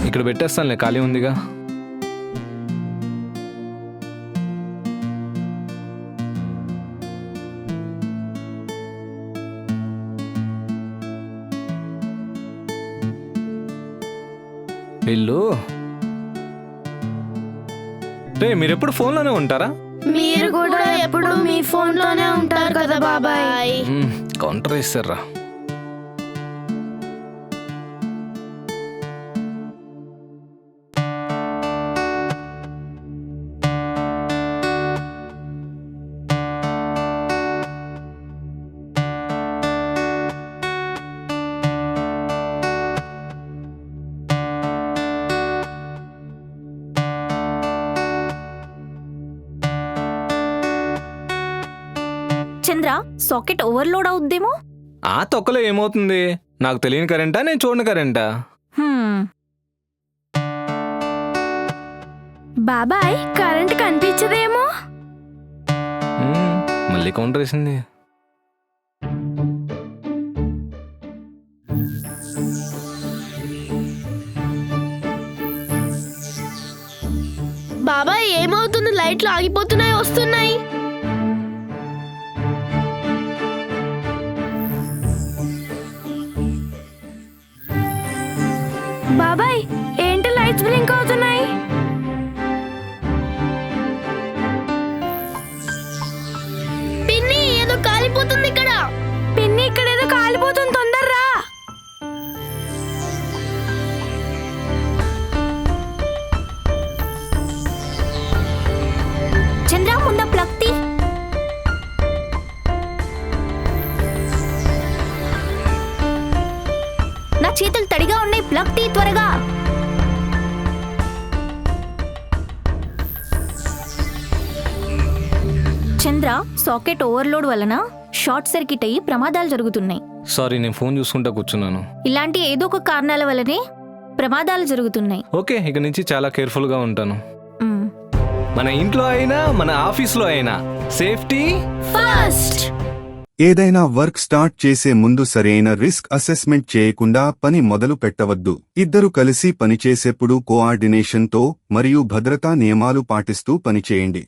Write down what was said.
ఇక్కడ పెట్టేస్తానులే, ఖాళీ ఉందిగా. వీళ్ళు రే, మీరెప్పుడు ఫోన్లోనే ఉంటారా? మీరు కూడా ఎప్పుడు మీ ఫోన్ లోనే ఉంటారు కదా బాబాయ్. కౌంటర్ వేస్తారా? చంద్ర, సాకెట్ ఓవర్లోడ్ అవుద్దేమో. ఆ తొక్కలో ఏమవుతుంది? నాకు తెలియని కరెంటా, నేను చూడని కరెంటా? బాబాయ్ కరెంట్ కనిపించదేమో. మళ్ళీ కౌంటర్ వేసింది. బాబాయ్ ఏమవుతుంది? లైట్లు ఆగిపోతున్నాయి, వస్తున్నాయి. బాబాయ్ ఏంటి లైట్స్ బ్లింక్ అవుతున్నాయి? పిన్ని ఏదో కాలిపోతుంది ఇక్కడ. పిన్ని ఇక్కడ ఏదో కాలిపోతుంది, తొందరరా. చంద్ర, ముందు ప్లగ్ తీ. నా చేతులు తడిగా ఉన్నాయి, ప్లగ్ తీ త్వరగా. చంద్ర, సాకెట్ ఓవర్లోడ్ వలన షార్ట్ సర్క్యూట్ అయ్యి ప్రమాదాలు జరుగుతున్నాయి. సారీ, నేను ఫోన్ చూసుకుంటా కూర్చున్నాను. ఇలాంటి ఏదో ఒక కారణాల వల్లనే ప్రమాదాలు జరుగుతున్నాయి. ఓకే, ఇక నుంచి చాలా కేర్ఫుల్గా ఉంటాను. మ్. మన ఇంట్లో అయినా మన ఆఫీస్లో అయినా సేఫ్టీ ఫస్ట్. ఏదైనా వర్క్ స్టార్ట్ చేసే ముందు సరైన రిస్క్ అసెస్మెంట్ చేయకుండా పని మొదలు పెట్టవద్దు. ఇద్దరు కలిసి పనిచేసేప్పుడు కోఆర్డినేషన్తో మరియు భద్రతా నియమాలు పాటిస్తూ పనిచేయండి.